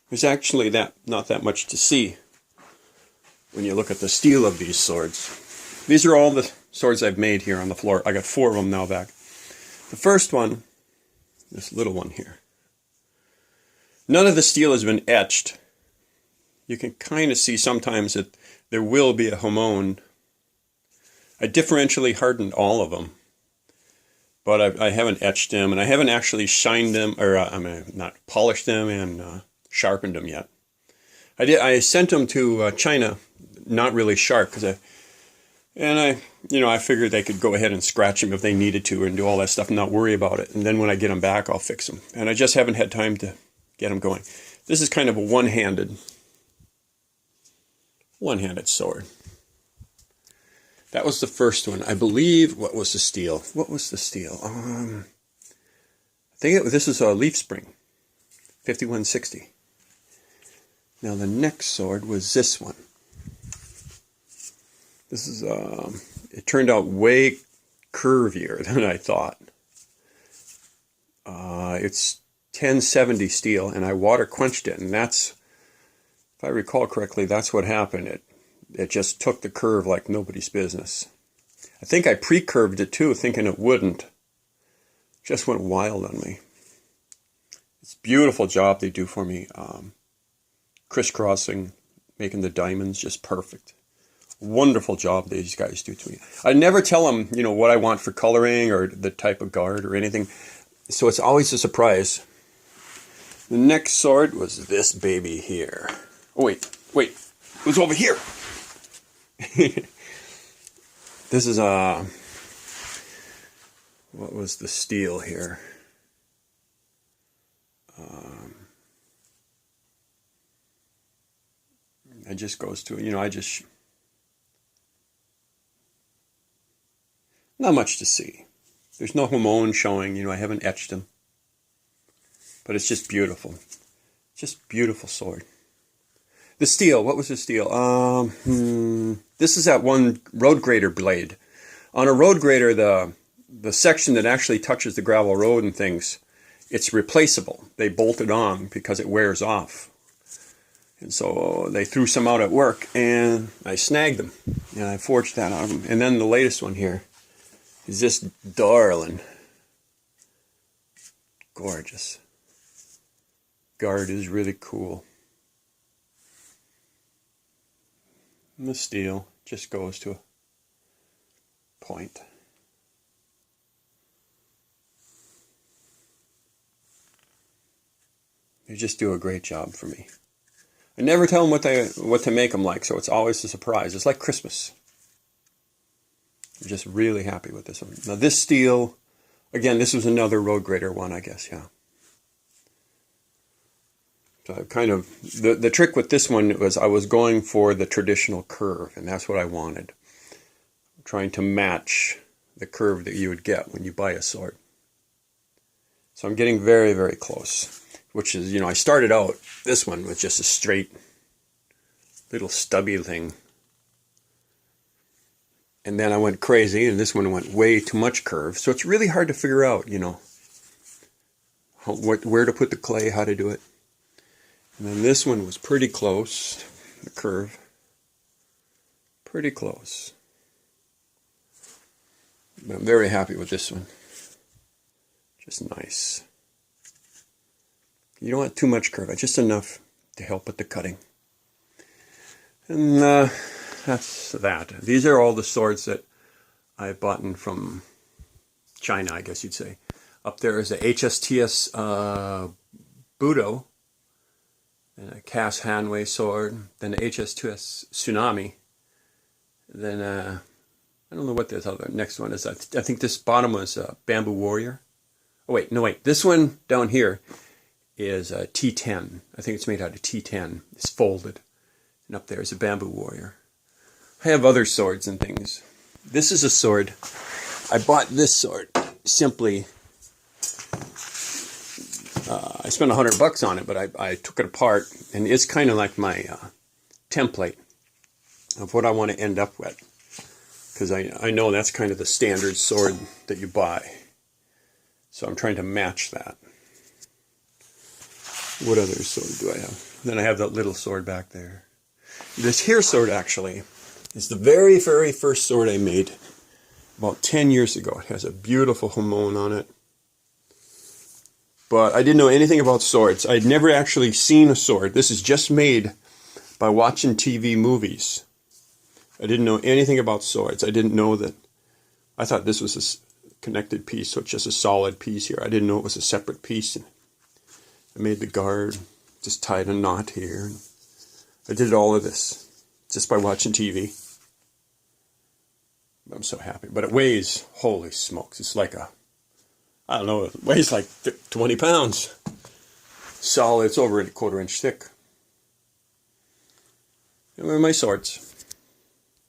There's actually not that much to see when you look at the steel of these swords. These are all the swords I've made here on the floor. I got 4 of them now back. The first one, this little one here, none of the steel has been etched. You can kind of see sometimes that there will be a hamon. I differentially hardened all of them, but I haven't etched them, and I haven't actually shined them, or not polished them and sharpened them yet. I sent them to China, not really sharp, because I figured they could go ahead and scratch them if they needed to and do all that stuff and not worry about it. And then when I get them back, I'll fix them. And I just haven't had time to get them going. This is kind of a one-handed sword. That was the first one. I believe, what was the steel? What was the steel? I think this is a leaf spring, 5160. Now the next sword was this one. This is, it turned out way curvier than I thought. It's 1070 steel, and I water quenched it, and that's, if I recall correctly, that's what happened. It just took the curve like nobody's business. I think I pre-curved it too, thinking it wouldn't. Just went wild on me. It's a beautiful job they do for me. Crisscrossing, making the diamonds just perfect. Wonderful job these guys do to me. I never tell them, what I want for coloring or the type of guard or anything. So it's always a surprise. The next sword was this baby here. Oh, wait. It was over here. This is what was the steel here? It just goes to, not much to see. There's no hamon showing, I haven't etched them. But it's just beautiful. Just beautiful sword. The steel, what was the steel? This is that one road grader blade. On a road grader, the section that actually touches the gravel road and things, it's replaceable. They bolt it on because it wears off. And so they threw some out at work, and I snagged them. And I forged that out of them. And then the latest one here is this darling. Gorgeous. Guard is really cool. And the steel just goes to a point. They just do a great job for me. I never tell them what to make them like, so it's always a surprise. It's like Christmas. I'm just really happy with this one. Now this steel, again, this was another road grader one, I guess, yeah. So I kind of, the trick with this one was I was going for the traditional curve, and that's what I wanted. I'm trying to match the curve that you would get when you buy a sword. So I'm getting very, very close. Which is, I started out, this one was just a straight little stubby thing. And then I went crazy, and this one went way too much curve. So it's really hard to figure out, where to put the clay, how to do it. And then this one was pretty close, the curve. Pretty close. But I'm very happy with this one. Just nice. You don't want too much curve, just enough to help with the cutting. And that's that. These are all the swords that I bought from China, I guess you'd say. Up there is a HSTS Budo, and a Cass Hanway sword, then the HSTS Tsunami. Then, I don't know what this other next one is. I think this bottom was Bamboo Warrior. Oh, wait, no, wait. This one down here is a T10. I think it's made out of T10. It's folded. And up there is a Bamboo Warrior. I have other swords and things. This is a sword. I bought this sword simply. I spent $100 on it, but I took it apart, and it's kind of like my template of what I want to end up with. Because I know that's kind of the standard sword that you buy. So I'm trying to match that. What other sword do I have? Then I have that little sword back there. This here sword actually is the very, very first sword I made about 10 years ago. It has a beautiful hamon on it. But I didn't know anything about swords. I'd never actually seen a sword. This is just made by watching TV movies. I didn't know anything about swords. I didn't know that. I thought this was a connected piece, so it's just a solid piece here. I didn't know it was a separate piece. I made the guard, just tied a knot here. I did all of this just by watching TV. I'm so happy. But it weighs, holy smokes, it's like I don't know, it weighs like 20 pounds. Solid, it's over a 1/4 inch thick. And they're my swords.